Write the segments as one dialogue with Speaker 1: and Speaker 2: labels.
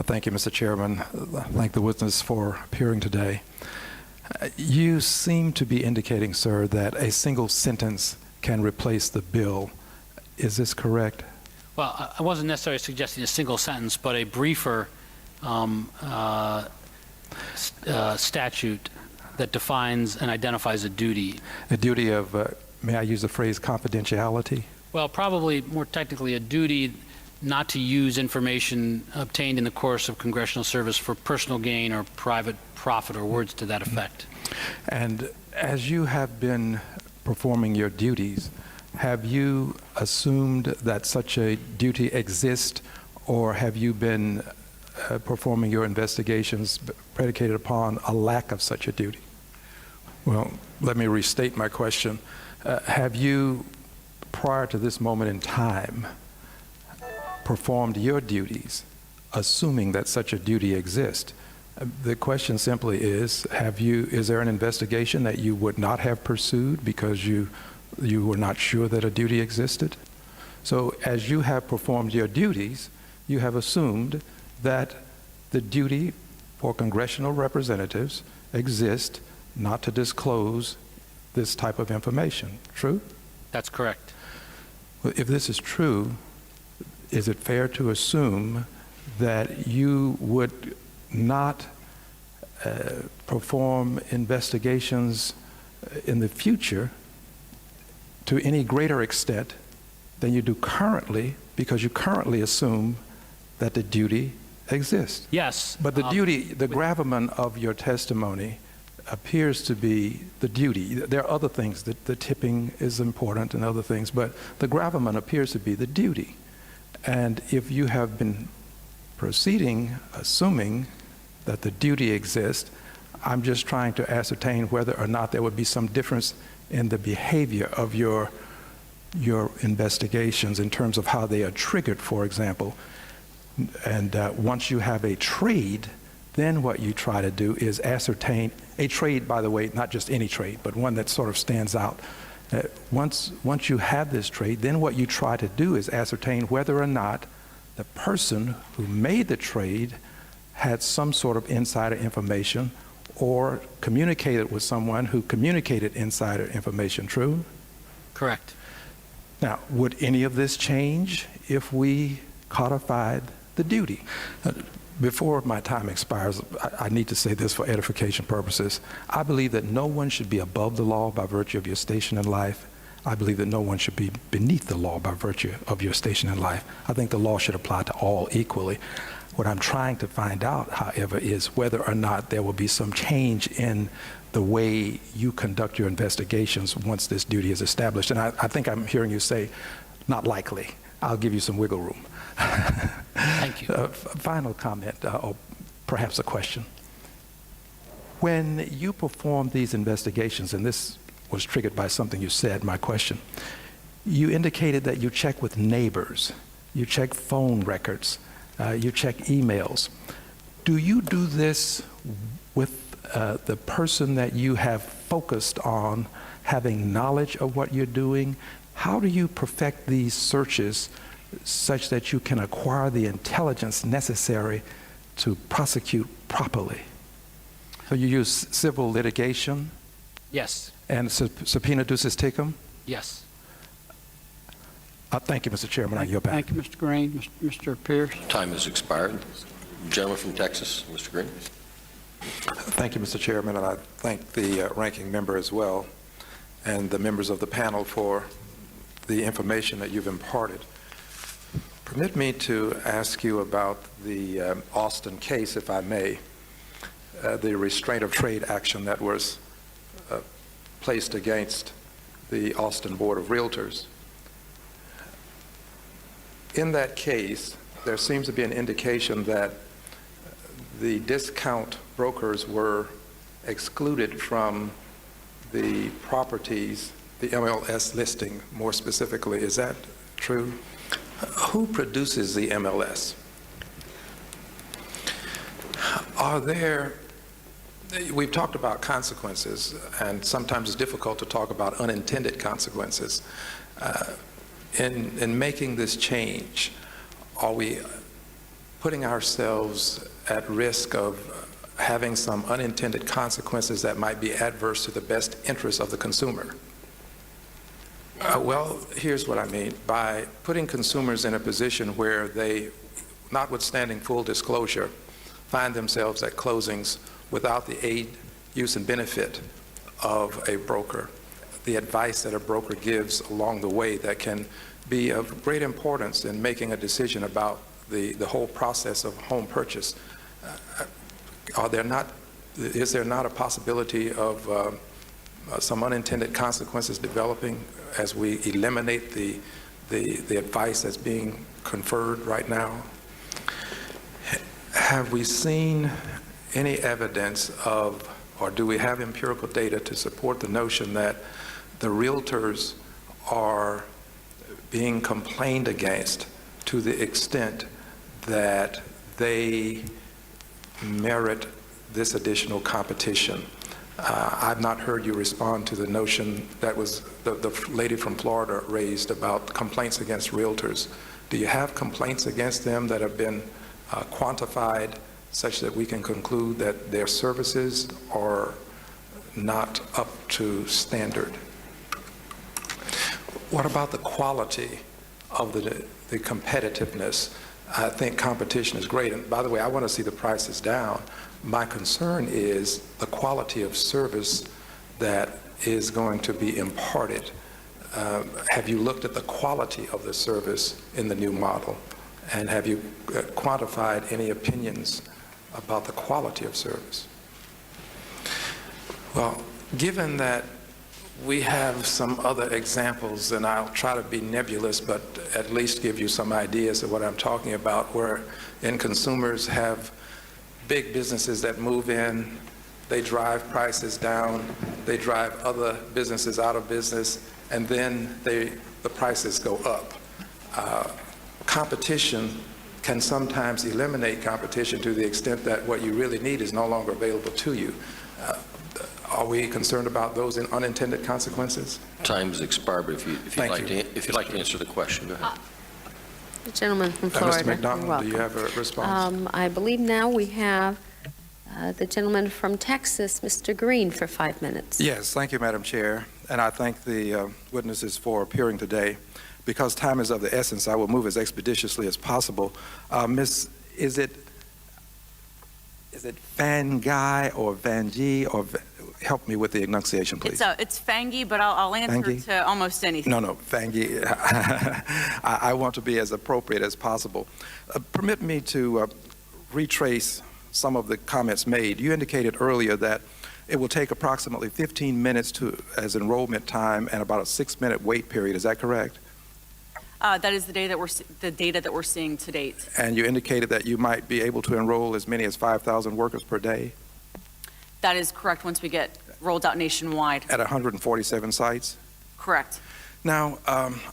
Speaker 1: Thank you, Mr. Chairman. Thank the witness for appearing today. You seem to be indicating, sir, that a single sentence can replace the bill. Is this correct?
Speaker 2: Well, I wasn't necessarily suggesting a single sentence, but a briefer statute that defines and identifies a duty.
Speaker 1: A duty of, may I use the phrase confidentiality?
Speaker 2: Well, probably more technically a duty not to use information obtained in the course of congressional service for personal gain or private profit or words to that effect.
Speaker 1: And as you have been performing your duties, have you assumed that such a duty exists, or have you been performing your investigations predicated upon a lack of such a duty? Well, let me restate my question. Have you, prior to this moment in time, performed your duties assuming that such a duty exists? The question simply is, is there an investigation that you would not have pursued because you were not sure that a duty existed? So as you have performed your duties, you have assumed that the duty for congressional representatives exists not to disclose this type of information. True?
Speaker 2: That's correct.
Speaker 1: Well, if this is true, is it fair to assume that you would not perform investigations in the future to any greater extent than you do currently, because you currently assume that the duty exists?
Speaker 2: Yes.
Speaker 1: But the duty, the gravamen of your testimony appears to be the duty. There are other things, the tipping is important and other things, but the gravamen appears to be the duty. And if you have been proceeding assuming that the duty exists, I'm just trying to ascertain whether or not there would be some difference in the behavior of your investigations in terms of how they are triggered, for example. And once you have a trade, then what you try to do is ascertain a trade, by the way, not just any trade, but one that sort of stands out. Once you have this trade, then what you try to do is ascertain whether or not the person who made the trade had some sort of insider information or communicated with someone who communicated insider information. True?
Speaker 2: Correct.
Speaker 1: Now, would any of this change if we codified the duty? Before my time expires, I need to say this for edification purposes. I believe that no one should be above the law by virtue of your station in life. I believe that no one should be beneath the law by virtue of your station in life. I think the law should apply to all equally. What I'm trying to find out, however, is whether or not there will be some change in the way you conduct your investigations once this duty is established. And I think I'm hearing you say, not likely. I'll give you some wiggle room.
Speaker 2: Thank you.
Speaker 1: Final comment, or perhaps a question. When you perform these investigations, and this was triggered by something you said, my question, you indicated that you check with neighbors, you check phone records, you check emails. Do you do this with the person that you have focused on having knowledge of what you're doing? How do you perfect these searches such that you can acquire the intelligence necessary to prosecute properly? So you use civil litigation?
Speaker 2: Yes.
Speaker 1: And subpoena ducis tecum?
Speaker 2: Yes.
Speaker 1: Thank you, Mr. Chairman. I yield back.
Speaker 3: Thank you, Mr. Green. Mr. Pierce.
Speaker 4: Time has expired. Gentleman from Texas, Mr. Green.
Speaker 5: Thank you, Mr. Chairman, and I thank the ranking member as well and the members of the panel for the information that you've imparted. Permit me to ask you about the Austin case, if I may, the restraint of trade action that was placed against the Austin Board of Realtors. In that case, there seems to be an indication that the discount brokers were excluded from the properties, the MLS listing more specifically. Is that true? Who produces the MLS? Are there, we've talked about consequences, and sometimes it's difficult to talk about unintended consequences. In making this change, are we putting ourselves at risk of having some unintended consequences that might be adverse to the best interest of the consumer? Well, here's what I mean. By putting consumers in a position where they, notwithstanding full disclosure, find themselves at closings without the aid, use, and benefit of a broker, the advice that a broker gives along the way that can be of great importance in making a decision about the whole process of home purchase. Is there not a possibility of some unintended consequences developing as we eliminate the advice that's being conferred right now? Have we seen any evidence of, or do we have empirical data to support the notion that the realtors are being complained against to the extent that they merit this additional competition? I've not heard you respond to the notion that was the lady from Florida raised about complaints against realtors. Do you have complaints against them that have been quantified such that we can conclude that their services are not up to standard? What about the quality of the competitiveness? I think competition is great. And by the way, I want to see the prices down. My concern is the quality of service that is going to be imparted. Have you looked at the quality of the service in the new model? And have you quantified any opinions about the quality of service? Well, given that we have some other examples, and I'll try to be nebulous, but at least give you some ideas of what I'm talking about, where consumers have big businesses that move in, they drive prices down, they drive other businesses out of business, and then the prices go up. Competition can sometimes eliminate competition to the extent that what you really need is no longer available to you. Are we concerned about those unintended consequences?
Speaker 4: Time's expired, but if you'd like to answer the question, go ahead.
Speaker 6: The gentleman from Florida.
Speaker 5: Mr. McDonald,
Speaker 6: You're welcome.
Speaker 5: do you have a response?
Speaker 6: I believe now we have the gentleman from Texas, Mr. Green, for 5 minutes.
Speaker 5: Yes, thank you, Madam Chair, and I thank the witnesses for appearing today. Because time is of the essence, I will move as expeditiously as possible. Miss, is it Van Guy or Van G, or help me with the enunciation, please?
Speaker 7: It's Fangy, but I'll answer
Speaker 5: Fangy?
Speaker 7: to almost anything.
Speaker 5: No, Van G. I want to be as appropriate as possible. Permit me to retrace some of the comments made. You indicated earlier that it will take approximately 15 minutes as enrollment time and about a 6-minute wait period. Is that correct?
Speaker 7: That is the data that we're seeing to date.
Speaker 5: And you indicated that you might be able to enroll as many as 5,000 workers per day?
Speaker 7: That is correct once we get rolled out nationwide.
Speaker 5: At 147 sites?
Speaker 7: Correct.
Speaker 5: Now,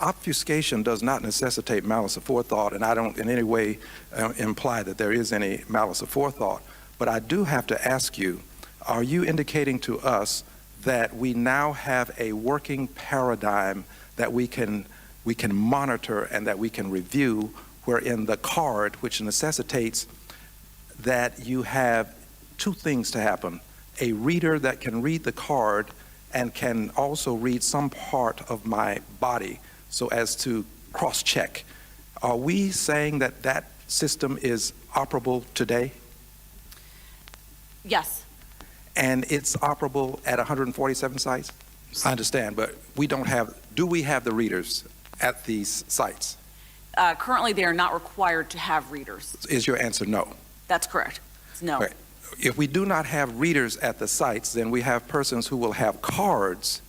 Speaker 5: obfuscation does not necessitate malice aforethought, and I don't in any way imply that there is any malice aforethought. But I do have to ask you, are you indicating to us that we now have a working paradigm that we can monitor and that we can review, wherein the card, which necessitates that you have two things to happen: a reader that can read the card and can also read some part of my body so as to cross-check. Are we saying that that system is operable today?
Speaker 7: Yes.
Speaker 5: And it's operable at 147 sites? I understand, but do we have the readers at these sites?
Speaker 7: Currently, they are not required to have readers.
Speaker 5: Is your answer no?
Speaker 7: That's correct. It's no.
Speaker 5: Okay. If we do not have readers at the sites, then we have persons who will have cards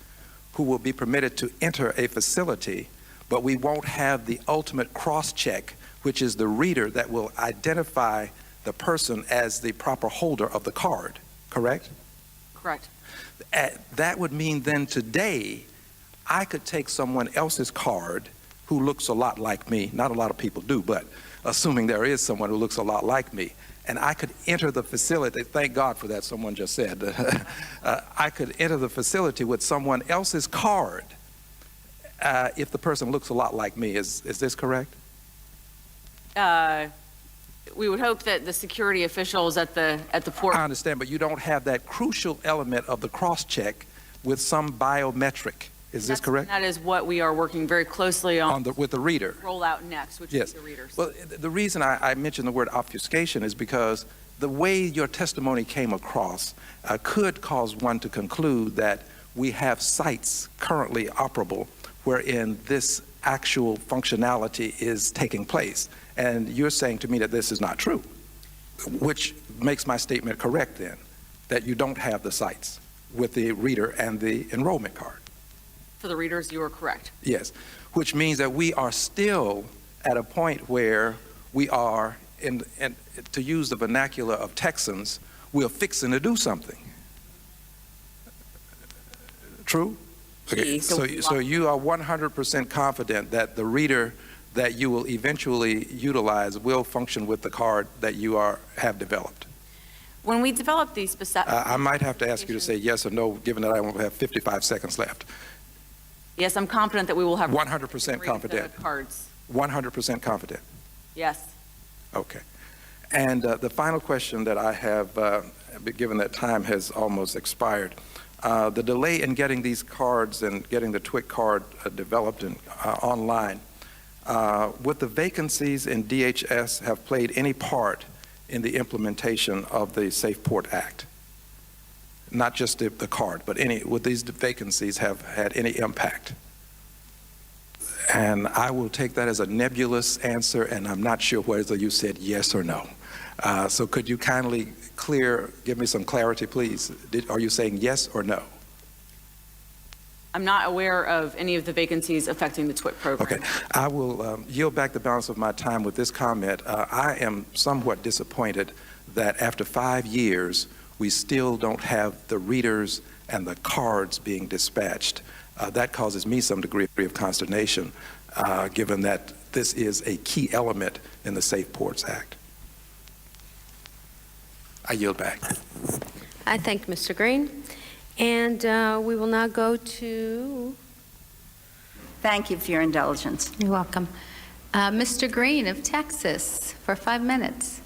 Speaker 5: who will be permitted to enter a facility, but we won't have the ultimate cross-check, which is the reader that will identify the person as the proper holder of the card, correct?
Speaker 7: Correct.
Speaker 5: That would mean then today, I could take someone else's card who looks a lot like me. Not a lot of people do, but assuming there is someone who looks a lot like me, and I could enter the facility. Thank God for that, someone just said. I could enter the facility with someone else's card if the person looks a lot like me. Is this correct?
Speaker 7: We would hope that the security officials at the port.
Speaker 5: I understand, but you don't have that crucial element of the cross-check with some biometric. Is this correct?
Speaker 7: That is what we are working very closely on
Speaker 5: With the reader.
Speaker 7: roll out next, which
Speaker 5: Yes.
Speaker 7: is the readers.
Speaker 5: Well, the reason I mentioned the word obfuscation is because the way your testimony came across could cause one to conclude that we have sites currently operable wherein this actual functionality is taking place. And you're saying to me that this is not true, which makes my statement correct then, that you don't have the sites with the reader and the enrollment card.
Speaker 7: For the readers, you are correct.
Speaker 5: Yes, which means that we are still at a point where we are, and to use the vernacular of Texans, we're fixing to do something. True? Okay, so you are 100% confident that the reader that you will eventually utilize will function with the card that you have developed?
Speaker 7: When we develop these specific.
Speaker 5: I might have to ask you to say yes or no, given that I only have 55 seconds left.
Speaker 7: Yes, I'm confident that we will have.
Speaker 5: 100% confident.
Speaker 7: The cards.
Speaker 5: 100% confident.
Speaker 7: Yes.
Speaker 5: Okay. And the final question that I have, given that time has almost expired, the delay in getting these cards and getting the TWIC card developed and online, would the vacancies in DHS have played any part in the implementation of the Safe Port Act? Not just the card, but would these vacancies have had any impact? And I will take that as a nebulous answer, and I'm not sure whether you said yes or no. So could you kindly give me some clarity, please? Are you saying yes or no?
Speaker 7: I'm not aware of any of the vacancies affecting the TWIC program.
Speaker 5: Okay. I will yield back the balance of my time with this comment. I am somewhat disappointed that after 5 years, we still don't have the readers and the cards being dispatched. That causes me some degree of consternation, given that this is a key element in the Safe Ports Act. I yield back.
Speaker 6: I thank Mr. Green. And we will now go to...
Speaker 8: Thank you for your indulgence.
Speaker 6: You're welcome. Mr. Green of Texas for 5 minutes.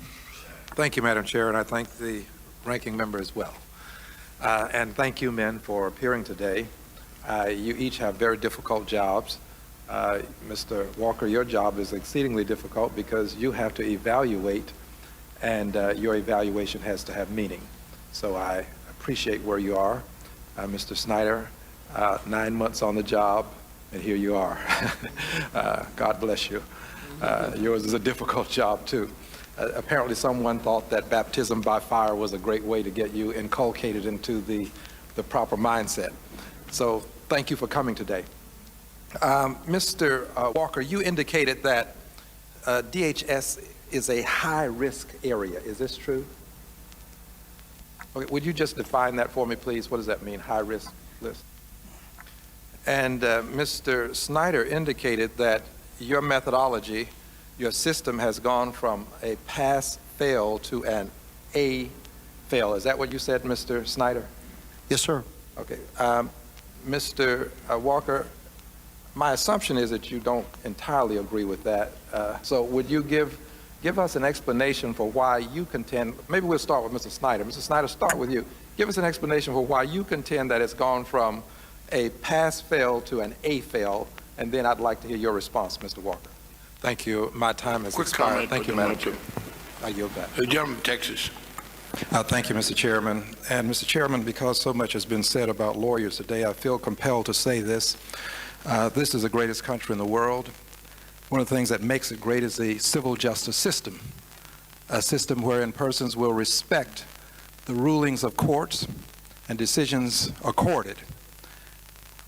Speaker 5: Thank you, Madam Chair, and I thank the ranking member as well. And thank you, men, for appearing today. You each have very difficult jobs. Mr. Walker, your job is exceedingly difficult because you have to evaluate, and your evaluation has to have meaning. So I appreciate where you are. Mr. Snyder, 9 months on the job, and here you are. God bless you. Yours is a difficult job, too. Apparently someone thought that baptism by fire was a great way to get you inculcated into the proper mindset. So thank you for coming today. Mr. Walker, you indicated that DHS is a high-risk area. Is this true? Okay, would you just define that for me, please? What does that mean, high-risk list? And Mr. Snyder indicated that your methodology, your system has gone from a pass-fail to an A-fail. Is that what you said, Mr. Snyder?
Speaker 3: Yes, sir.
Speaker 5: Okay. Mr. Walker, my assumption is that you don't entirely agree with that. So would you give us an explanation for why you contend, maybe we'll start with Mr. Snyder. Mr. Snyder, start with you. Give us an explanation for why you contend that it's gone from a pass-fail to an A-fail, and then I'd like to hear your response, Mr. Walker. Thank you. My time has
Speaker 9: Quick
Speaker 5: expired.
Speaker 9: comment,
Speaker 5: Thank you,
Speaker 9: Mr.
Speaker 5: Madam
Speaker 9: Chair.
Speaker 5: I yield back.
Speaker 9: The gentleman from Texas.
Speaker 5: Thank you, Mr. Chairman. And Mr. Chairman, because so much has been said about lawyers today, I feel compelled to say this. This is the greatest country in the world. One of the things that makes it great is the civil justice system, a system wherein persons will respect the rulings of courts and decisions accorded.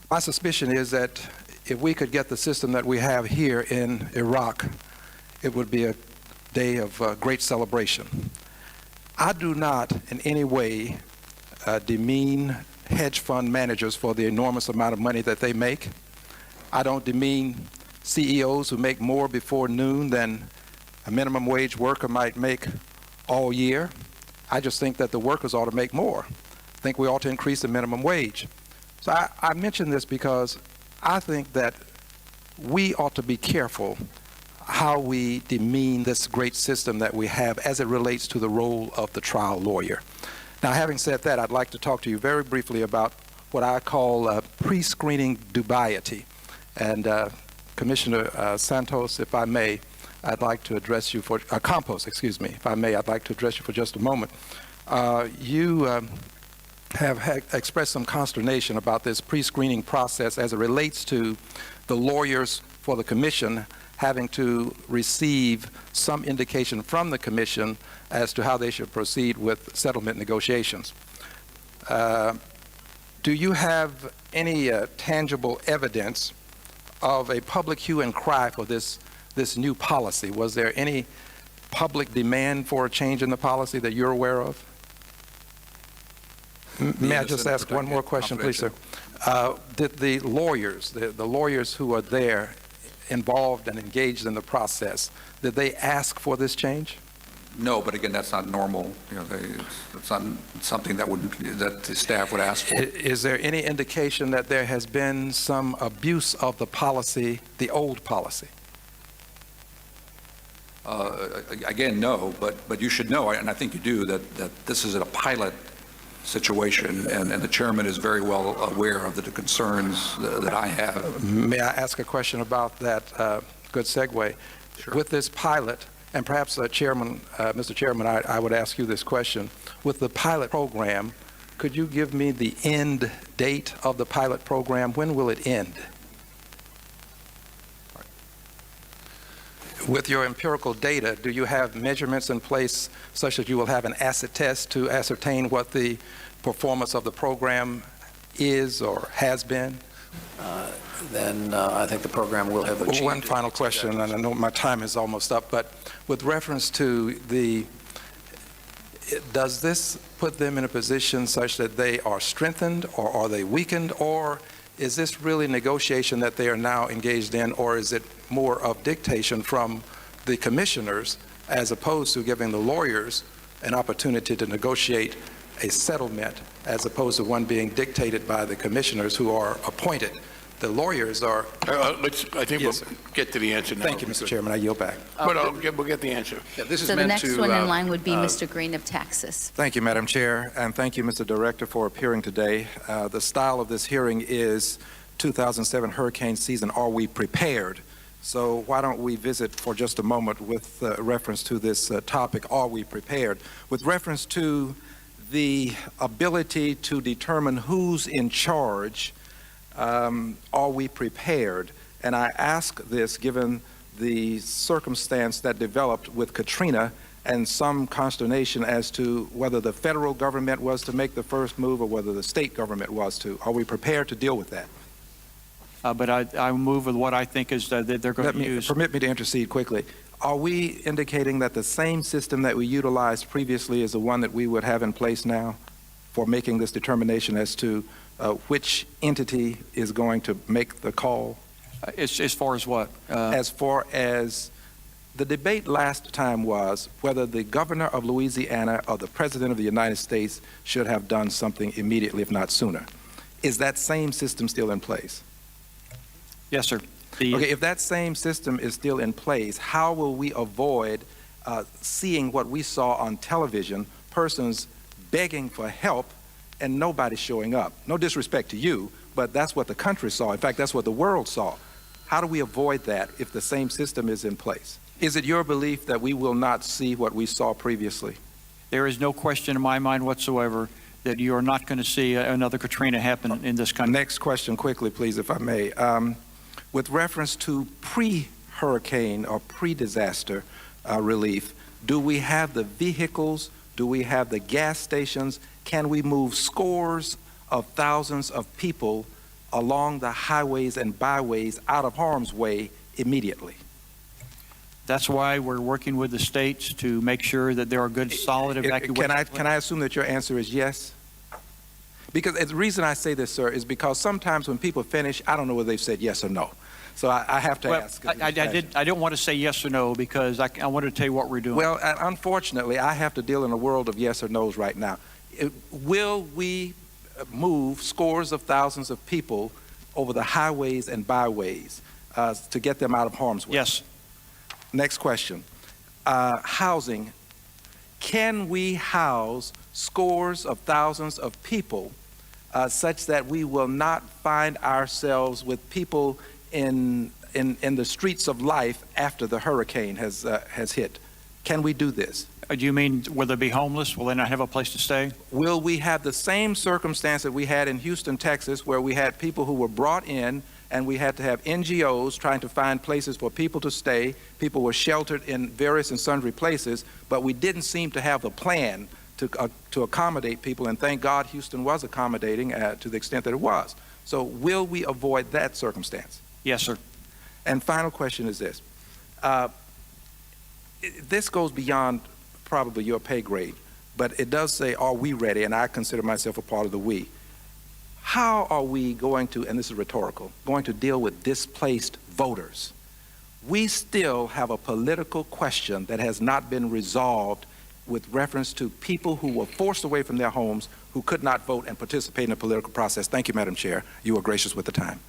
Speaker 5: My suspicion is that if we could get the system that we have here in Iraq, it would be a day of great celebration. I do not in any way demean hedge fund managers for the enormous amount of money that they make. I don't demean CEOs who make more before noon than a minimum wage worker might make all year. I just think that the workers ought to make more. I think we ought to increase the minimum wage. So I mention this because I think that we ought to be careful how we demean this great system that we have as it relates to the role of the trial lawyer. Now, having said that, I'd like to talk to you very briefly about what I call pre-screening dubiety. And Commissioner Santos, if I may, I'd like to address you for, Campos, excuse me, if I may, I'd like to address you for just a moment. You have expressed some consternation about this pre-screening process as it relates to the lawyers for the commission having to receive some indication from the commission as to how they should proceed with settlement negotiations. Do you have any tangible evidence of a public hue and cry for this new policy? Was there any public demand for a change in the policy that you're aware of? May I just ask one more question, please, sir? Did the lawyers, the lawyers who are there involved and engaged in the process, did they ask for this change?
Speaker 9: No, but again, that's not normal. You know, it's not something that the staff would ask for.
Speaker 5: Is there any indication that there has been some abuse of the policy, the old policy?
Speaker 9: Again, no, but you should know, and I think you do, that this is a pilot situation, and the chairman is very well aware of the concerns that I have.
Speaker 5: May I ask a question about that? Good segue.
Speaker 9: Sure.
Speaker 5: With this pilot, and perhaps, Chairman, Mr. Chairman, I would ask you this question. With the pilot program, could you give me the end date of the pilot program? When will it end? With your empirical data, do you have measurements in place such that you will have an acid test to ascertain what the performance of the program is or has been?
Speaker 10: Then I think the program will have achieved.
Speaker 5: One final question, and I know my time is almost up, but with reference to does this put them in a position such that they are strengthened, or are they weakened, or is this really negotiation that they are now engaged in, or is it more of dictation from the commissioners as opposed to giving the lawyers an opportunity to negotiate a settlement as opposed to one being dictated by the commissioners who are appointed? The lawyers are...
Speaker 11: I think
Speaker 5: Yes,
Speaker 11: we'll get to the answer now.
Speaker 5: Thank you, Mr. Chairman. I yield back.
Speaker 11: But we'll get the answer.
Speaker 9: Yeah, this is
Speaker 6: So the
Speaker 9: meant
Speaker 6: next
Speaker 9: to,
Speaker 6: one in line would be Mr. Green of Texas.
Speaker 5: Thank you, Madam Chair, and thank you, Mr. Director, for appearing today. The style of this hearing is 2007 hurricane season. Are we prepared? So why don't we visit for just a moment with reference to this topic, are we prepared? With reference to the ability to determine who's in charge, are we prepared? And I ask this given the circumstance that developed with Katrina and some consternation as to whether the federal government was to make the first move or whether the state government was to. Are we prepared to deal with that?
Speaker 3: But I move with what I think is that they're going to use.
Speaker 5: Permit me to intercede quickly. Are we indicating that the same system that we utilized previously is the one that we would have in place now for making this determination as to which entity is going to make the call?
Speaker 3: As far as what?
Speaker 5: As far as the debate last time was whether the governor of Louisiana or the president of the United States should have done something immediately, if not sooner. Is that same system still in place?
Speaker 3: Yes, sir.
Speaker 5: Okay, if that same system is still in place, how will we avoid seeing what we saw on television, persons begging for help and nobody showing up? No disrespect to you, but that's what the country saw. In fact, that's what the world saw. How do we avoid that if the same system is in place? Is it your belief that we will not see what we saw previously?
Speaker 3: There is no question in my mind whatsoever that you are not going to see another Katrina happen in this country.
Speaker 5: Next question quickly, please, if I may. With reference to pre-hurricane or pre-disaster relief, do we have the vehicles? Do we have the gas stations? Can we move scores of thousands of people along the highways and byways out of harm's way immediately?
Speaker 3: That's why we're working with the states to make sure that there are good, solid evacuation.
Speaker 5: Can I assume that your answer is yes? Because the reason I say this, sir, is because sometimes when people finish, I don't know whether they've said yes or no. So I have to ask.
Speaker 3: I don't want to say yes or no because I wanted to tell you what we're doing.
Speaker 5: Well, unfortunately, I have to deal in a world of yes or no's right now. Will we move scores of thousands of people over the highways and byways to get them out of harm's way?
Speaker 3: Yes.
Speaker 5: Next question. Housing. Can we house scores of thousands of people such that we will not find ourselves with people in the streets of life after the hurricane has hit? Can we do this?
Speaker 3: Do you mean will they be homeless? Will they not have a place to stay?
Speaker 5: Will we have the same circumstance that we had in Houston, Texas, where we had people who were brought in and we had to have NGOs trying to find places for people to stay? People were sheltered in various and sundry places, but we didn't seem to have a plan to accommodate people, and thank God Houston was accommodating to the extent that it was. So will we avoid that circumstance?
Speaker 3: Yes, sir.
Speaker 5: And final question is this. This goes beyond probably your pay grade, but it does say, are we ready? And I consider myself a part of the we. How are we going to, and this is rhetorical, going to deal with displaced voters? We still have a political question that has not been resolved with reference to people who were forced away from their homes, who could not vote and participate in the political process. Thank you, Madam Chair. You were gracious with the time.